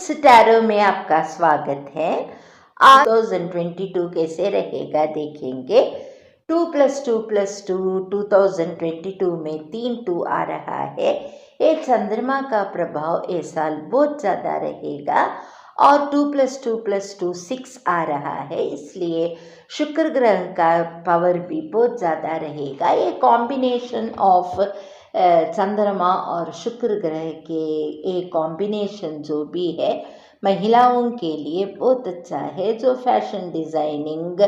Kids tarot में आपका स्वागत है। आज 2022 कैसे रहेगा देखेंगे। 2+2+2 2022 में 3 2 आ रहा है। ये चंद्रमा का प्रभाव इस साल बहुत ज़्यादा रहेगा और 2+2+2 6 आ रहा है, इसलिए शुक्र ग्रह का पावर भी बहुत ज़्यादा रहेगा। ये कॉम्बिनेशन ऑफ चंद्रमा और शुक्र ग्रह के एक कॉम्बिनेशन जो भी है महिलाओं के लिए बहुत अच्छा है, जो fashion designing,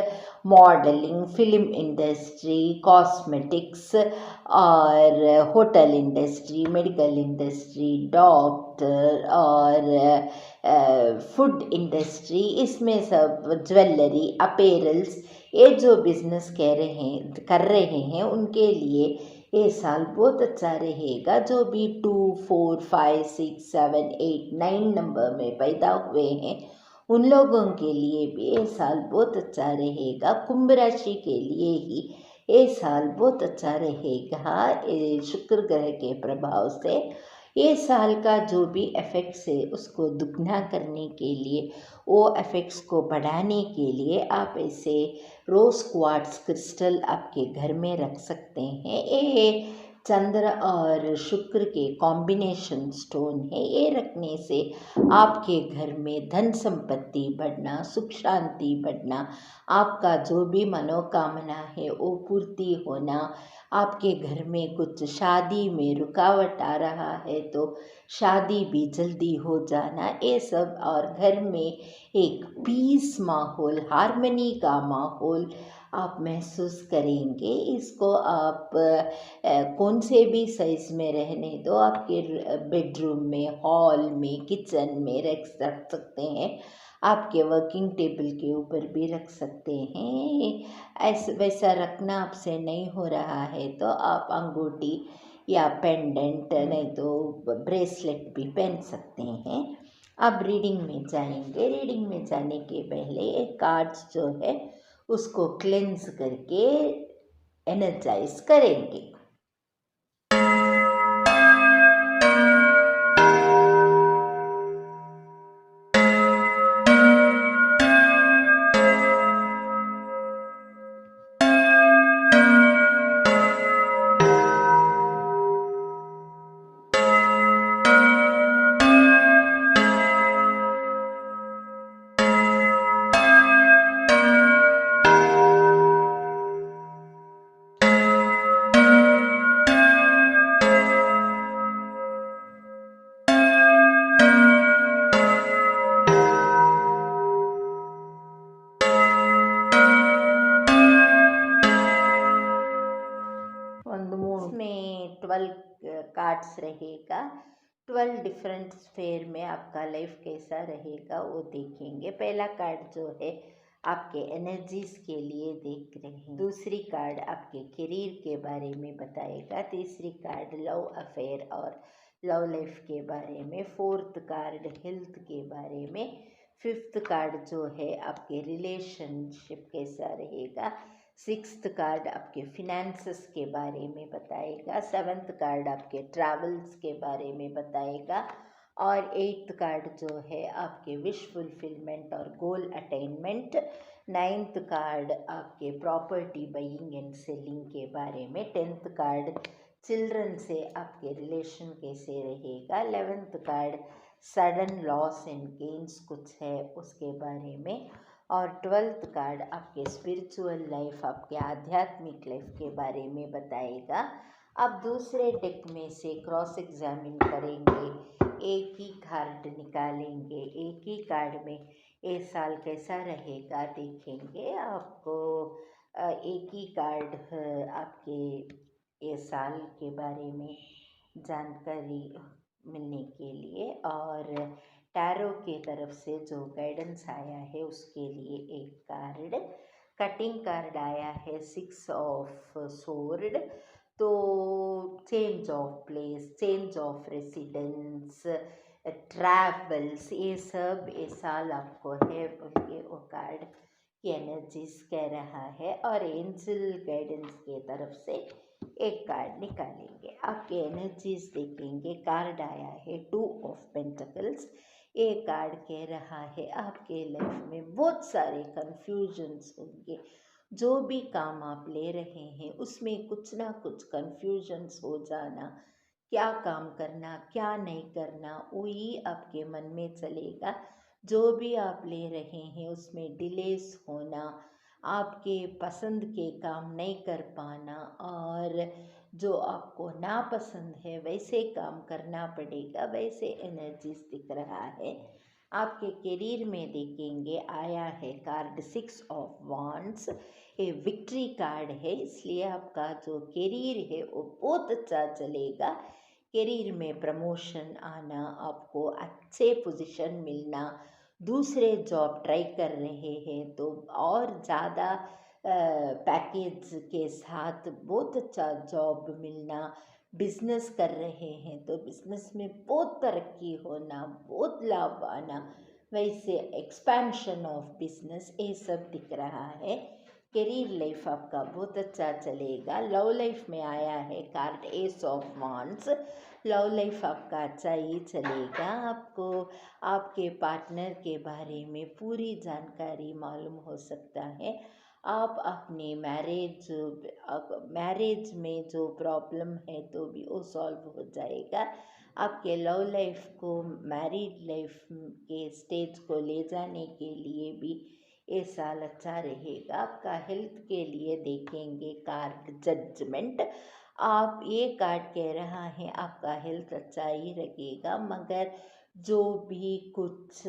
modelling, film industry, cosmetics और hotel industry, medical industry, doctor और फूड इंडस्ट्री, इसमें सब ज्वेलरी, अपेरल्स, ये जो बिजनेस कर रहे हैं उनके लिए ये साल बहुत अच्छा रहेगा। जो भी 2 4 5 6 7 8 9 नंबर में पैदा हुए हैं उन लोगों के लिए भी ये साल बहुत अच्छा रहेगा। कुंभ राशि के लिए ही ये साल बहुत अच्छा रहेगा। शुक्र ग्रह के प्रभाव से ये साल का जो भी इफेक्ट्स है उसको दुगना करने के लिए, वो इफेक्ट्स को बढ़ाने के लिए आप ऐसे रोज़ क्वार्ट्ज क्रिस्टल आपके घर में रख सकते हैं। ये चंद्र और शुक्र के कॉम्बिनेशन स्टोन है। ये रखने से आपके घर में धन संपत्ति बढ़ना, सुख शांति बढ़ना, आपका जो भी मनोकामना है वो पूर्ति होना, आपके घर में कुछ शादी में रुकावट आ रहा है तो शादी भी जल्दी हो जाना, ये सब, और घर में एक पीस माहौल, हार्मनी का माहौल आप महसूस करेंगे। इसको आप कौन से भी साइज़ में रहने दो, आपके बेडरूम में, हॉल में, किचन में रख सकते हैं, आपके वर्किंग टेबल के ऊपर भी रख सकते हैं। ऐसा वैसा रखना आपसे नहीं हो रहा है तो आप अंगूठी या पेंडेंट नहीं तो ब्रेसलेट भी पहन सकते हैं। अब रीडिंग में जाएंगे। रीडिंग में जाने के पहले एक कार्ड्स जो है उसको क्लेंस करके एनर्जाइज करेंगे। इसमें 12 कार्ड्स रहेगा। 12 डिफरेंट स्फेयर में आपका लाइफ कैसा रहेगा वो देखेंगे। पहला कार्ड जो है आपके एनर्जीज के लिए देख रहे हैं। दूसरी कार्ड आपके करियर के बारे में बताएगा। तीसरी कार्ड लव अफेयर और लव लाइफ के बारे में। फोर्थ कार्ड हेल्थ के बारे में। फिफ्थ कार्ड जो है आपके रिलेशनशिप कैसा रहेगा। सिक्स्थ कार्ड आपके फिनेंसेस के बारे में बताएगा। सेवन्थ कार्ड आपके ट्रैवल्स के बारे में बताएगा और एट्थ कार्ड जो है आपके विश फुलफिलमेंट और गोल अटेनमेंट। नाइन्थ कार्ड आपके प्रॉपर्टी बाइंग एंड सेलिंग के बारे में। टेंथ कार्ड चिल्ड्रन से आपके रिलेशन कैसे रहेगा। 11th card sudden loss and gains कुछ है उसके बारे में। और 12th कार्ड आपके स्पिरिचुअल लाइफ, आपके आध्यात्मिक लाइफ के बारे में बताएगा। अब दूसरे डेक में से क्रॉस एग्जामिन करेंगे, एक ही कार्ड निकालेंगे। एक ही कार्ड में ये साल कैसा रहेगा देखेंगे। आपको एक ही कार्ड आपके ये साल के बारे में जानकारी मिलने के लिए और टैरो के तरफ से जो गाइडेंस आया है उसके लिए एक कार्ड कटिंग कार्ड आया है 6 ऑफ सोर्ड। तो change of place, change of residence, travels, ये सब ये साल आपको है बोल के वो कार्ड की एनर्जीज कह रहा है। और एंजल गाइडेंस के तरफ से एक कार्ड निकालेंगे। आपके एनर्जीज देखेंगे। कार्ड आया है 2 ऑफ पेंटिकल्स। ये कार्ड कह रहा है आपके लाइफ में बहुत सारे कन्फ्यूजन्स होंगे। जो भी काम आप ले रहे हैं उसमें कुछ ना कुछ कन्फ्यूजन्स हो जाना, क्या काम करना क्या नहीं करना वही आपके मन में चलेगा। जो भी आप ले रहे हैं उसमें डिलेस होना, आपके पसंद के काम नहीं कर पाना, और जो आपको नापसंद है वैसे काम करना पड़ेगा, वैसे एनर्जीज दिख रहा है। आपके करियर में देखेंगे आया है कार्ड 6 ऑफ वांड्स, ये विक्ट्री कार्ड है, इसलिए आपका जो करियर है वो बहुत अच्छा चलेगा। करियर में प्रमोशन आना, आपको अच्छे पोजीशन मिलना, दूसरे जॉब ट्राई कर रहे हैं तो और ज़्यादा पैकेज के साथ बहुत अच्छा जॉब मिलना, बिजनेस कर रहे हैं तो बिजनेस में बहुत तरक्की होना, बहुत लाभ आना, वैसे एक्सपेंशन ऑफ बिजनेस ये सब दिख रहा है। करियर लाइफ आपका बहुत अच्छा चलेगा। लव लाइफ में आया है card S of wands, love life आपका अच्छा ही चलेगा। आपको आपके पार्टनर के बारे में पूरी जानकारी मालूम हो सकता है। आप अपनी मैरिज में जो प्रॉब्लम है तो भी वो सॉल्व हो जाएगा। आपके लव लाइफ को मैरिड लाइफ के स्टेज को ले जाने के लिए भी ये साल अच्छा रहेगा। आपका हेल्थ के लिए देखेंगे कार्ड जजमेंट, आप ये कार्ड कह रहा है आपका हेल्थ अच्छा ही रहेगा, मगर जो भी कुछ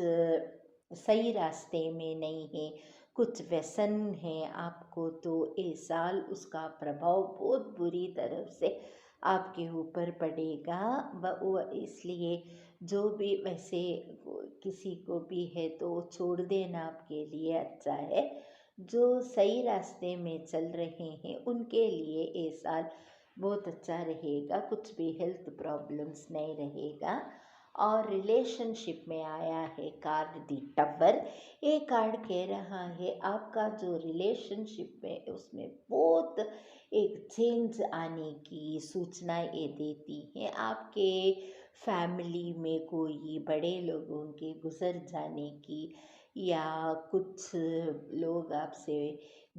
सही रास्ते में नहीं है, कुछ व्यसन है आपको, तो ये साल उसका प्रभाव बहुत बुरी तरह से आपके ऊपर पड़ेगा। वो इसलिए जो भी वैसे किसी को भी है तो छोड़ देना आपके लिए अच्छा है। जो सही रास्ते में चल रहे हैं उनके लिए ये साल बहुत अच्छा रहेगा, कुछ भी हेल्थ प्रॉब्लम्स नहीं रहेगा। और रिलेशनशिप में आया है कार्ड दी टवर, ये कार्ड कह रहा है आपका जो रिलेशनशिप है उसमें बहुत एक चेंज आने की सूचना ये देती है। आपके फैमिली में कोई बड़े लोगों के गुजर जाने की या कुछ लोग आपसे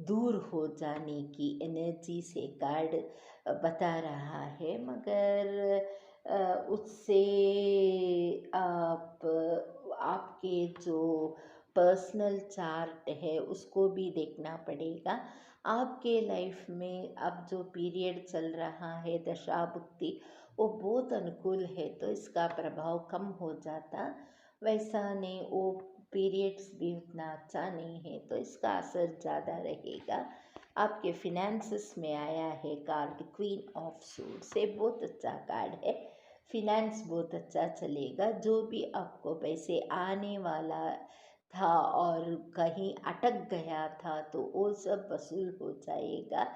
दूर हो जाने की एनर्जी से कार्ड बता रहा है, मगर उससे आप आपके जो पर्सनल चार्ट है उसको भी देखना पड़ेगा। आपके लाइफ में अब जो पीरियड चल रहा है दशा भुक्ति वो बहुत अनुकूल है तो इसका प्रभाव कम हो जाता, वैसा नहीं वो पीरियड्स भी उतना अच्छा नहीं है तो इसका असर ज़्यादा रहेगा। आपके फिनेंसेस में आया है कार्ड क्वीन ऑफ सूट्स, से बहुत अच्छा कार्ड है, फिनेंस बहुत अच्छा चलेगा। जो भी आपको पैसे आने वाला था और कहीं अटक गया था तो वो सब वसूल हो जाएगा।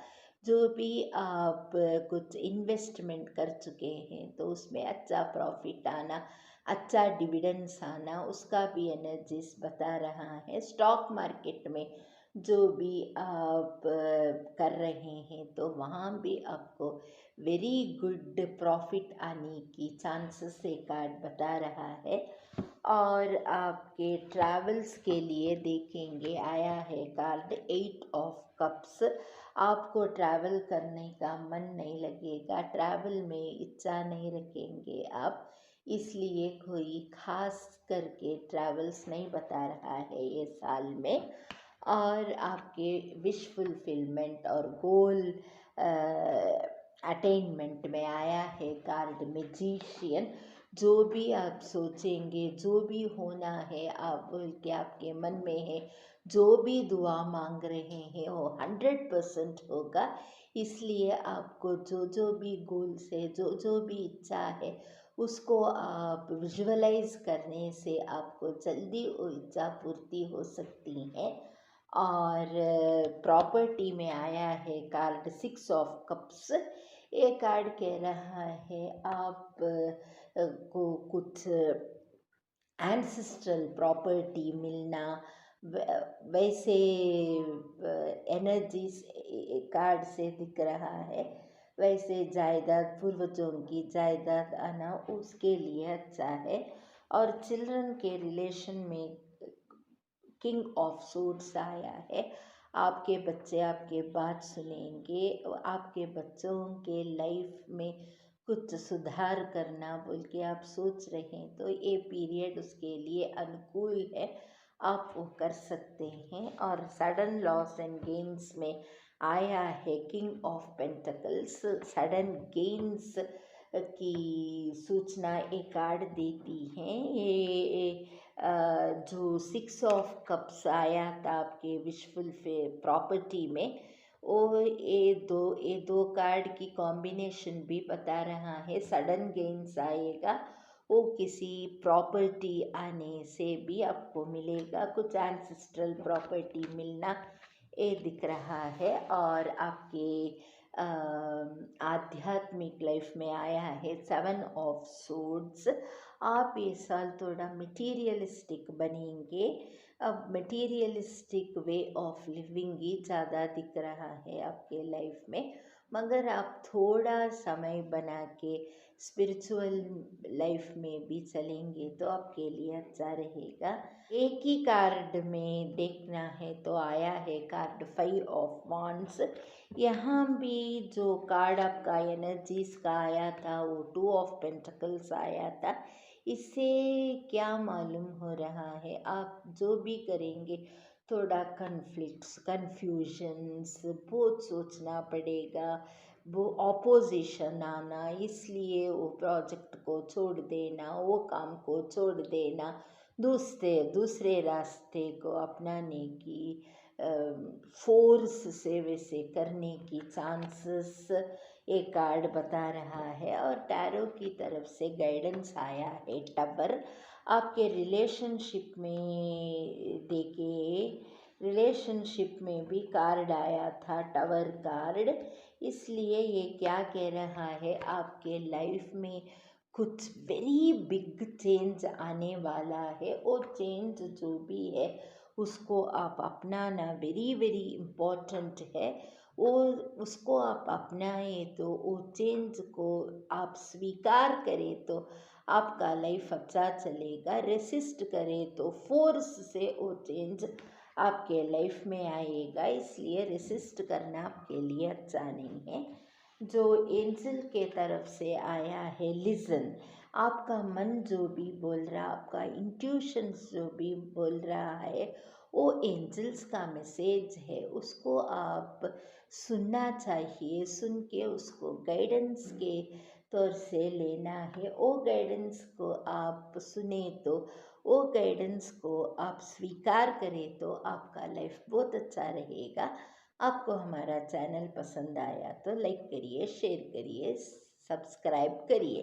जो भी आप कुछ इन्वेस्टमेंट कर चुके हैं तो उसमें अच्छा प्रॉफिट आना, अच्छा डिविडेंड्स आना, उसका भी एनर्जीज बता रहा है। स्टॉक मार्केट में जो भी आप कर रहे हैं तो वहाँ भी आपको वेरी गुड प्रॉफिट आने की चांसेस से कार्ड बता रहा है। और आपके ट्रैवल्स के लिए देखेंगे आया है कार्ड 8 ऑफ कप्स, आपको ट्रैवल करने का मन नहीं लगेगा, ट्रैवल में इच्छा नहीं रखेंगे आप, इसलिए कोई खास करके ट्रैवल्स नहीं बता रहा है ये साल में। और आपके विश फुलफिलमेंट और गोल अटेनमेंट में आया है कार्ड मैजिशियन, जो भी आप सोचेंगे जो भी होना है आप बोल के आपके मन में है, जो भी दुआ मांग रहे हैं वो 100% होगा। इसलिए आपको जो जो भी गोल्स है, जो जो भी इच्छा है उसको आप विजुअलाइज करने से आपको जल्दी वो इच्छा पूर्ति हो सकती है। और प्रॉपर्टी में आया है कार्ड 6 ऑफ कप्स, ये कार्ड कह रहा है आप को कुछ एंसेस्ट्रल प्रॉपर्टी मिलना, वैसे एनर्जीज कार्ड से दिख रहा है, वैसे जायदाद पूर्वजों की जायदाद आना उसके लिए अच्छा है। और चिल्ड्रन के रिलेशन में किंग ऑफ सूट्स आया है। आपके बच्चे आपके बात सुनेंगे, आपके बच्चों के लाइफ में कुछ सुधार करना बोल के आप सोच रहे हैं तो ये पीरियड उसके लिए अनुकूल है, आप वो कर सकते हैं। और सडन लॉस एंड गेन्स में आया है king of pentacles, sudden gains की सूचना एक कार्ड देती हैं। ये जो 6 ऑफ कप्स आया था आपके विशफुल प्रॉपर्टी में, वो ये दो कार्ड की कॉम्बिनेशन भी बता रहा है सडन गेन्स आएगा। वो किसी प्रॉपर्टी आने से भी आपको मिलेगा, कुछ एंसेस्ट्रल प्रॉपर्टी मिलना ये दिख रहा है। और आपके आध्यात्मिक लाइफ में आया है 7 ऑफ सोर्ड्स। आप ये साल थोड़ा मटीरियलिस्टिक बनेंगे, अब मटीरियलिस्टिक वे ऑफ लिविंग ही ज़्यादा दिख रहा है आपके लाइफ में, मगर आप थोड़ा समय बना के स्पिरिचुअल लाइफ में भी चलेंगे तो आपके लिए अच्छा रहेगा। एक ही कार्ड में देखना है तो आया है कार्ड 5 ऑफ वांड्स। यहाँ भी जो कार्ड आपका एनर्जीज का आया था वो 2 ऑफ पेंटिकल्स आया था। इससे क्या मालूम हो रहा है, आप जो भी करेंगे थोड़ा कन्फ्लिक्ट्स कन्फ्यूजन्स बहुत सोचना पड़ेगा, वो ऑपोजिशन आना, इसलिए वो प्रोजेक्ट को छोड़ देना, वो काम को छोड़ देना, दूसरे रास्ते को अपनाने की फोर्स से वैसे करने की चांसेस एक कार्ड बता रहा है। और टैरो की तरफ से गाइडेंस आया है टवर। आपके रिलेशनशिप में देखिए, रिलेशनशिप में भी कार्ड आया था टवर कार्ड, इसलिए ये क्या कह रहा है, आपके लाइफ में कुछ वेरी बिग चेंज आने वाला है। वो चेंज जो भी है उसको आप अपनाना वेरी वेरी इम्पोर्टेंट है। वो उसको आप अपनाए तो वो चेंज को आप स्वीकार करें तो आपका लाइफ अच्छा चलेगा, रेसिस्ट करें तो फोर्स से वो चेंज आपके लाइफ में आएगा, इसलिए रेसिस्ट करना आपके लिए अच्छा नहीं है। जो एंजल के तरफ से आया है लिसन, आपका मन जो भी बोल रहा, आपका इंट्यूशंस जो भी बोल रहा है वो एंजल्स का मैसेज है, उसको आप सुनना चाहिए, सुन के उसको गाइडेंस के तौर से लेना है। वो गाइडेंस को आप सुने तो वो गाइडेंस को आप स्वीकार करें तो आपका लाइफ बहुत अच्छा रहेगा। आपको हमारा चैनल पसंद आया तो लाइक करिए, शेयर करिए, सब्सक्राइब करिए।